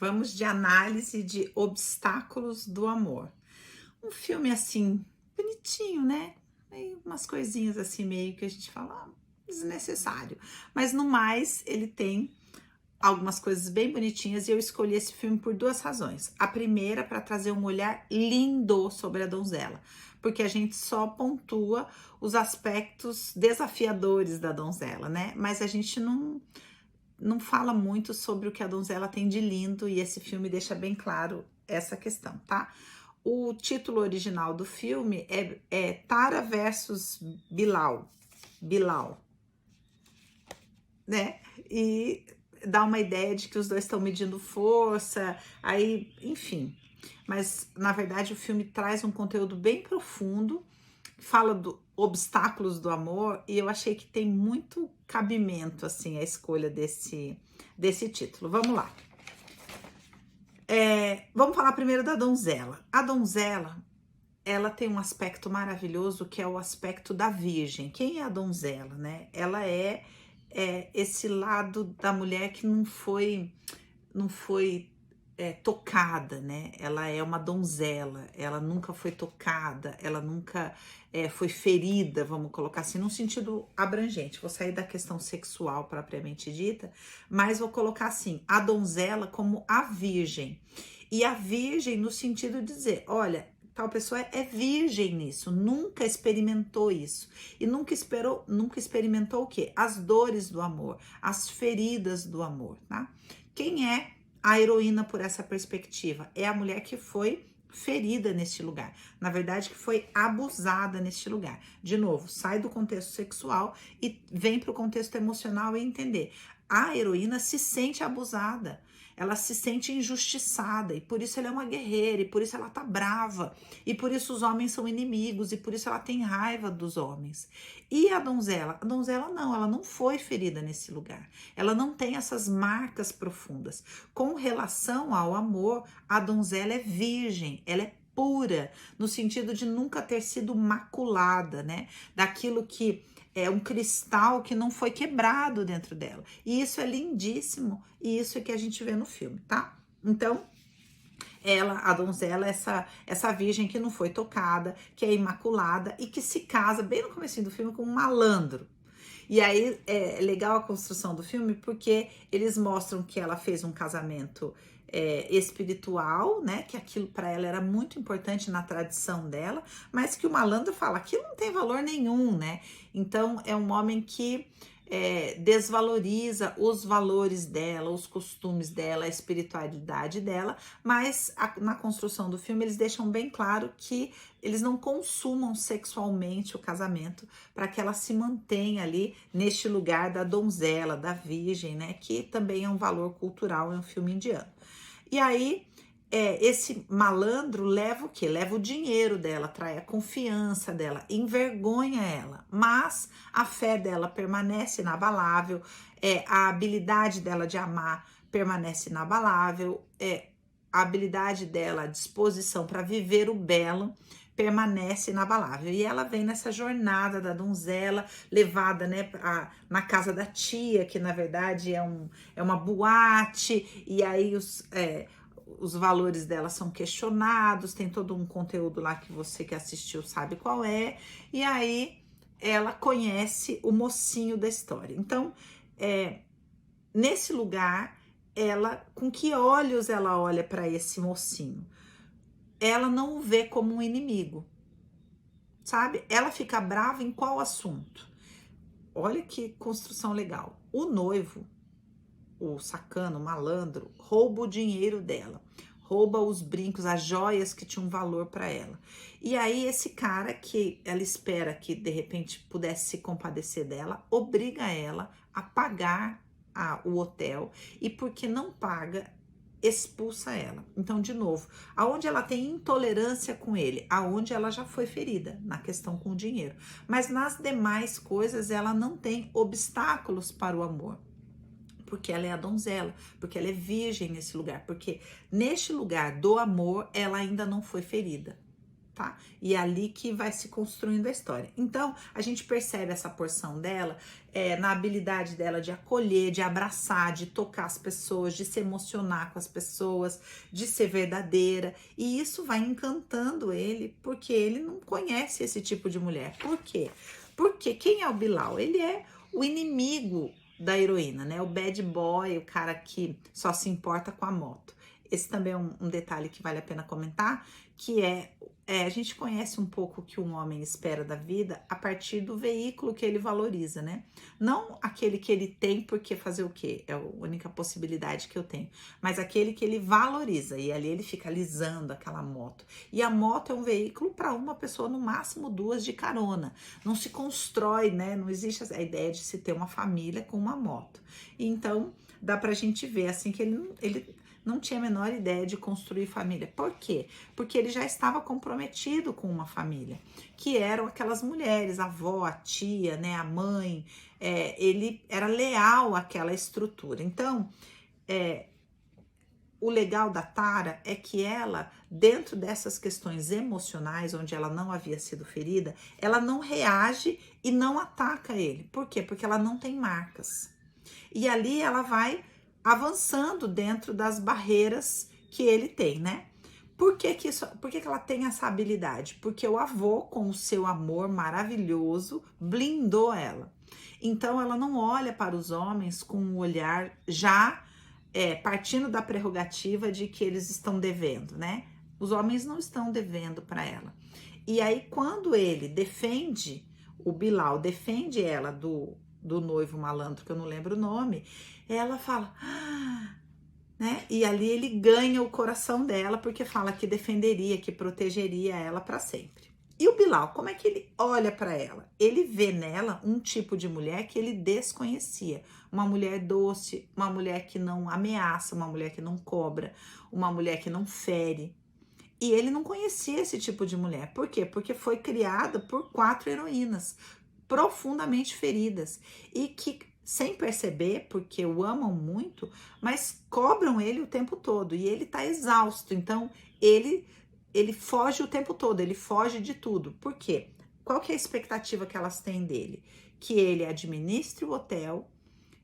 Vamos de análise de Obstáculos do Amor. Um filme assim, bonitinho, né? Tem umas coisinhas assim meio que a gente fala, desnecessário. Mas no mais, ele tem algumas coisas bem bonitinhas e eu escolhi esse filme por duas razões. A primeira, para trazer um olhar lindo sobre a donzela, porque a gente só pontua os aspectos desafiadores da donzela, né? Mas a gente não fala muito sobre o que a donzela tem de lindo e esse filme deixa bem claro essa questão, tá? O título original do filme é Tara versus Bilal, né? E dá uma ideia de que os dois estão medindo força, aí, enfim. Mas, na verdade, o filme traz um conteúdo bem profundo, fala do obstáculos do amor, e eu achei que tem muito cabimento, assim, a escolha desse título. Vamos lá. Vamos falar primeiro da donzela. A donzela, ela tem um aspecto maravilhoso que é o aspecto da virgem. Quem é a donzela, né? Ela é esse lado da mulher que não foi tocada, né? Ela é uma donzela, ela nunca foi tocada, ela nunca foi ferida, vamos colocar assim, num sentido abrangente. Vou sair da questão sexual propriamente dita, mas vou colocar assim, a donzela como a virgem. E a virgem no sentido de dizer, olha, tal pessoa é virgem nisso, nunca experimentou isso. E nunca experimentou o quê? As dores do amor, as feridas do amor, tá? Quem é a heroína por essa perspectiva? É a mulher que foi ferida neste lugar, na verdade que foi abusada neste lugar. De novo, sai do contexto sexual e vem para o contexto emocional e entender. A heroína se sente abusada, ela se sente injustiçada e por isso ela é uma guerreira e por isso ela tá brava e por isso os homens são inimigos e por isso ela tem raiva dos homens. E a donzela? A donzela não, ela não foi ferida nesse lugar. Ela não tem essas marcas profundas. Com relação ao amor, a donzela é virgem, ela é pura, no sentido de nunca ter sido maculada, né? Daquilo que é um cristal que não foi quebrado dentro dela. E isso é lindíssimo, e isso é que a gente vê no filme, tá? Então, ela, a donzela, essa virgem que não foi tocada, que é imaculada e que se casa bem no comecinho do filme com um malandro. E aí é legal a construção do filme porque eles mostram que ela fez um casamento espiritual, né? Que aquilo para ela era muito importante na tradição dela, mas que o malandro fala que não tem valor nenhum, né? Então é um homem que desvaloriza os valores dela, os costumes dela, a espiritualidade dela, mas na construção do filme eles deixam bem claro que eles não consumam sexualmente o casamento para que ela se mantenha ali neste lugar da donzela, da virgem, né? Que também é um valor cultural em um filme indiano. E aí, esse malandro leva o quê? Leva o dinheiro dela, trai a confiança dela, envergonha ela, mas a fé dela permanece inabalável, a habilidade dela de amar permanece inabalável, a habilidade dela, a disposição para viver o belo permanece inabalável. E ela vem nessa jornada da donzela, levada, né, na casa da tia, que na verdade é uma boate, e aí os valores dela são questionados, tem todo um conteúdo lá que você que assistiu sabe qual é, e aí ela conhece o mocinho da história. Então, nesse lugar, com que olhos ela olha para esse mocinho? Ela não o vê como um inimigo, sabe? Ela fica brava em qual assunto? Olha que construção legal. O noivo, o sacano, o malandro, rouba o dinheiro dela, rouba os brincos, as joias que tinham valor para ela. E aí esse cara que ela espera que de repente pudesse se compadecer dela, obriga ela a pagar o hotel e porque não paga, expulsa ela. Então, de novo, aonde ela tem intolerância com ele, aonde ela já foi ferida na questão com o dinheiro, mas nas demais coisas ela não tem obstáculos para o amor. Porque ela é a donzela, porque ela é virgem nesse lugar, porque neste lugar do amor ela ainda não foi ferida, tá? E é ali que vai se construindo a história. Então, a gente percebe essa porção dela na habilidade dela de acolher, de abraçar, de tocar as pessoas, de se emocionar com as pessoas, de ser verdadeira. E isso vai encantando ele, porque ele não conhece esse tipo de mulher. Por quê? Porque quem é o Bilal? Ele é o inimigo da heroína, né? O bad boy, o cara que só se importa com a moto. Esse também é um detalhe que vale a pena comentar, que a gente conhece um pouco o que um homem espera da vida a partir do veículo que ele valoriza, né? Não aquele que ele tem porque fazer o quê? É a única possibilidade que eu tenho. Mas aquele que ele valoriza, e ali ele fica alisando aquela moto. E a moto é um veículo para uma pessoa, no máximo duas de carona. Não se constrói, né? Não existe a ideia de se ter uma família com uma moto. E então, dá pra gente ver assim que ele não tinha a menor ideia de construir família. Por quê? Porque ele já estava comprometido com uma família, que eram aquelas mulheres, a avó, a tia, né, a mãe. Ele era leal àquela estrutura. Então, o legal da Tara é que ela, dentro dessas questões emocionais, onde ela não havia sido ferida, ela não reage e não ataca ele. Por quê? Porque ela não tem marcas. E ali ela vai avançando dentro das barreiras que ele tem, né? Por que ela tem essa habilidade? Porque o avô, com o seu amor maravilhoso, blindou ela. Então ela não olha para os homens com um olhar já partindo da prerrogativa de que eles estão devendo, né? Os homens não estão devendo para ela. E aí quando ele defende, o Bilal defende ela do noivo malandro, que eu não lembro o nome, ela fala, né? E ali ele ganha o coração dela, porque fala que defenderia, que protegeria ela para sempre. E o Bilal, como é que ele olha para ela? Ele vê nela um tipo de mulher que ele desconhecia. Uma mulher doce, uma mulher que não ameaça, uma mulher que não cobra, uma mulher que não fere. E ele não conhecia esse tipo de mulher. Por quê? Porque foi criada por 4 heroínas profundamente feridas e que, sem perceber, porque o amam muito, mas cobram ele o tempo todo e ele tá exausto. Então ele foge o tempo todo, ele foge de tudo. Por quê? Qual que é a expectativa que elas têm dele? Que ele administre o hotel,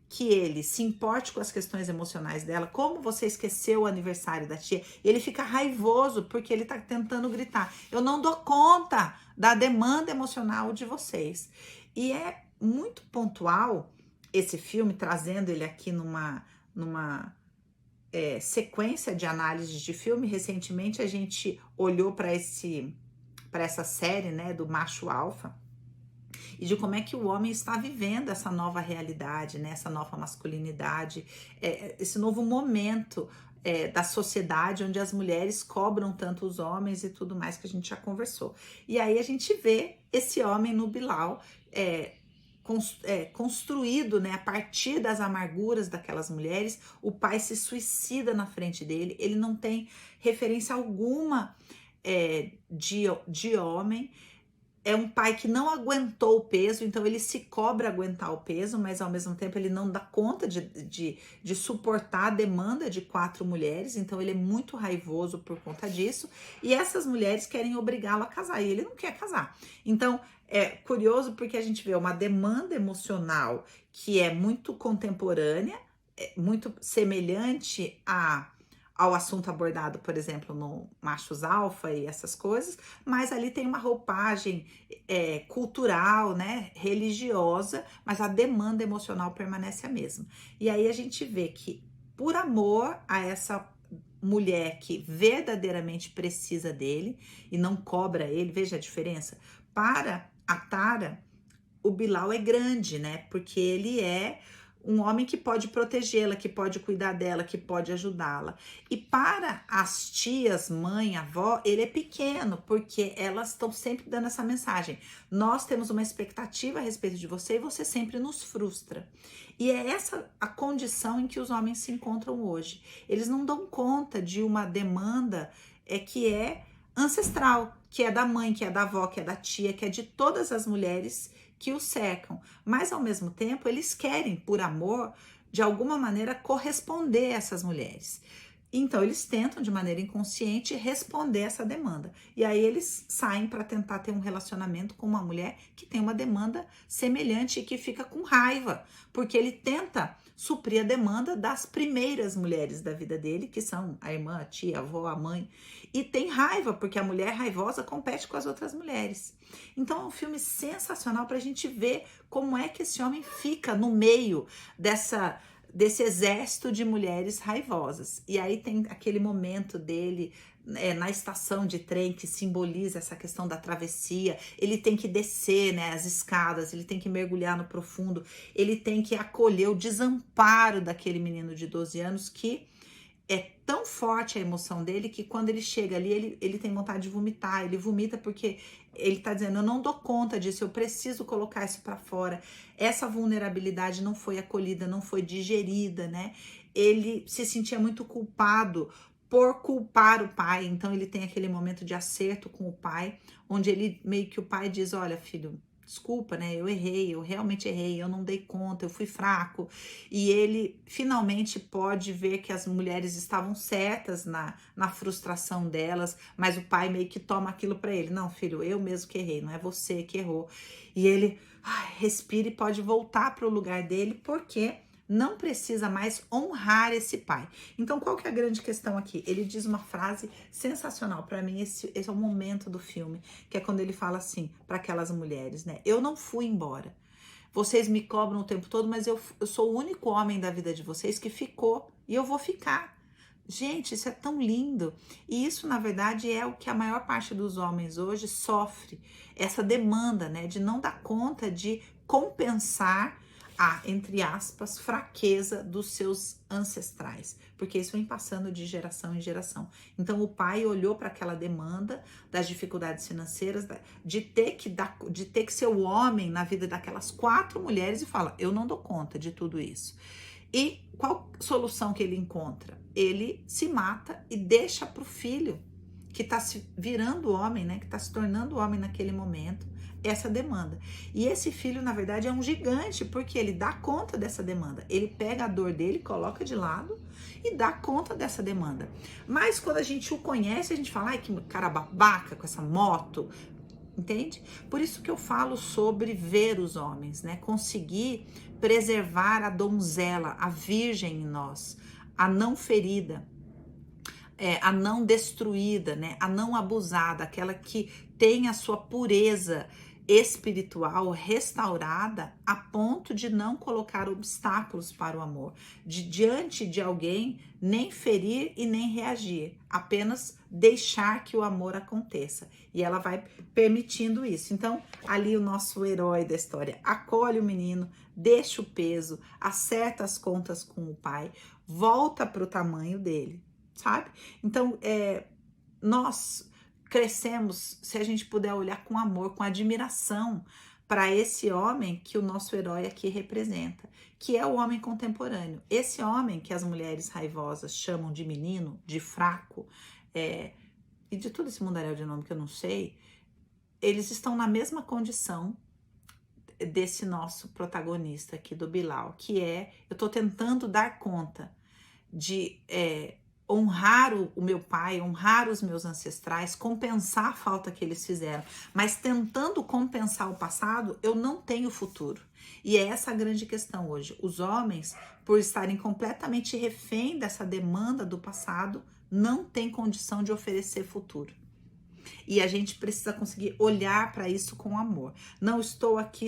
que ele se importe com as questões emocionais dela. Como você esqueceu o aniversário da tia? Ele fica raivoso porque ele tá tentando gritar: eu não dou conta da demanda emocional de vocês. E é muito pontual esse filme, trazendo ele aqui numa sequência de análises de filme. Recentemente a gente olhou para essa série, né, do macho alfa, e de como é que o homem está vivendo essa nova realidade, né? Essa nova masculinidade, esse novo momento da sociedade onde as mulheres cobram tanto os homens e tudo mais que a gente já conversou. E aí a gente vê esse homem no Bilal construído, né, a partir das amarguras daquelas mulheres. O pai se suicida na frente dele, ele não tem referência alguma de homem. É um pai que não aguentou o peso, então ele se cobra aguentar o peso, mas ao mesmo tempo ele não dá conta de suportar a demanda de 4 mulheres, então ele é muito raivoso por conta disso, e essas mulheres querem obrigá-lo a casar, e ele não quer casar. Então é curioso porque a gente vê uma demanda emocional que é muito contemporânea, muito semelhante ao assunto abordado, por exemplo, no Machos Alfa e essas coisas, mas ali tem uma roupagem cultural, né, religiosa, mas a demanda emocional permanece a mesma. E aí a gente vê que, por amor a essa mulher que verdadeiramente precisa dele e não cobra ele, veja a diferença, para a Tara, o Bilal é grande, né, porque ele é um homem que pode protegê-la, que pode cuidar dela, que pode ajudá-la. E para as tias, mãe, avó, ele é pequeno, porque elas estão sempre dando essa mensagem: nós temos uma expectativa a respeito de você e você sempre nos frustra. E é essa a condição em que os homens se encontram hoje. Eles não dão conta de uma demanda que é ancestral, que é da mãe, que é da avó, que é da tia, que é de todas as mulheres que o cercam, mas ao mesmo tempo eles querem, por amor, de alguma maneira corresponder a essas mulheres. Então, eles tentam, de maneira inconsciente, responder essa demanda. E aí eles saem para tentar ter um relacionamento com uma mulher que tem uma demanda semelhante e que fica com raiva, porque ele tenta suprir a demanda das primeiras mulheres da vida dele, que são a irmã, a tia, a avó, a mãe, e tem raiva, porque a mulher raivosa compete com as outras mulheres. Então, é um filme sensacional para a gente ver como é que esse homem fica no meio desse exército de mulheres raivosas. E aí tem aquele momento dele na estação de trem que simboliza essa questão da travessia. Ele tem que descer, né, as escadas, ele tem que mergulhar no profundo, ele tem que acolher o desamparo daquele menino de 12 anos que é tão forte a emoção dele que quando ele chega ali, ele tem vontade de vomitar. Ele vomita porque ele tá dizendo, eu não dou conta disso, eu preciso colocar isso para fora. Essa vulnerabilidade não foi acolhida, não foi digerida, né? Ele se sentia muito culpado por culpar o pai. Então ele tem aquele momento de acerto com o pai, onde ele meio que o pai diz, olha, filho, desculpa, né? Eu errei, eu realmente errei, eu não dei conta, eu fui fraco. E ele finalmente pode ver que as mulheres estavam certas na frustração delas, mas o pai meio que toma aquilo para ele. Não, filho, eu mesmo que errei, não é você que errou. E ele respira e pode voltar para o lugar dele, porque não precisa mais honrar esse pai. Então, qual que é a grande questão aqui? Ele diz uma frase sensacional. Para mim, esse é o momento do filme, que é quando ele fala assim para aquelas mulheres, né? Eu não fui embora. Vocês me cobram o tempo todo, mas eu sou o único homem da vida de vocês que ficou e eu vou ficar. Gente, isso é tão lindo. E isso, na verdade, é o que a maior parte dos homens hoje sofre. Essa demanda, né, de não dar conta de compensar a, entre aspas, fraqueza dos seus ancestrais, porque isso vem passando de geração em geração. Então o pai olhou para aquela demanda das dificuldades financeiras, de ter que ser o homem na vida daquelas 4 mulheres e fala, eu não dou conta de tudo isso. E qual solução que ele encontra? Ele se mata e deixa para o filho, que está se virando homem, né, que está se tornando homem naquele momento, essa demanda. E esse filho, na verdade, é um gigante, porque ele dá conta dessa demanda. Ele pega a dor dele, coloca de lado e dá conta dessa demanda. Mas quando a gente o conhece, a gente fala, ai, que cara babaca com essa moto, entende? Por isso que eu falo sobre ver os homens, né? Conseguir preservar a donzela, a virgem em nós, a não ferida, a não destruída, né? A não abusada, aquela que tem a sua pureza espiritual restaurada a ponto de não colocar obstáculos para o amor, de diante de alguém nem ferir e nem reagir, apenas deixar que o amor aconteça. E ela vai permitindo isso. Então, ali o nosso herói da história acolhe o menino, deixa o peso, acerta as contas com o pai, volta para o tamanho dele, sabe? Então, nós crescemos se a gente puder olhar com amor, com admiração para esse homem que o nosso herói aqui representa, que é o homem contemporâneo. Esse homem que as mulheres raivosas chamam de menino, de fraco, e de todo esse mundaréu de nome que eu não sei, eles estão na mesma condição desse nosso protagonista aqui do Bilal, que eu tô tentando dar conta de honrar o meu pai, honrar os meus ancestrais, compensar a falta que eles fizeram, mas tentando compensar o passado, eu não tenho futuro. E é essa a grande questão hoje. Os homens, por estarem completamente refém dessa demanda do passado, não têm condição de oferecer futuro. E a gente precisa conseguir olhar para isso com amor. Não estou aqui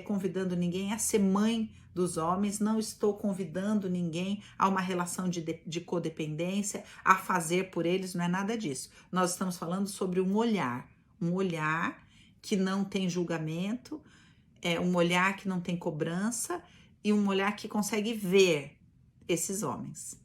convidando ninguém a ser mãe dos homens, não estou convidando ninguém a uma relação de codependência, a fazer por eles, não é nada disso. Nós estamos falando sobre um olhar que não tem julgamento, um olhar que não tem cobrança e um olhar que consegue ver esses homens.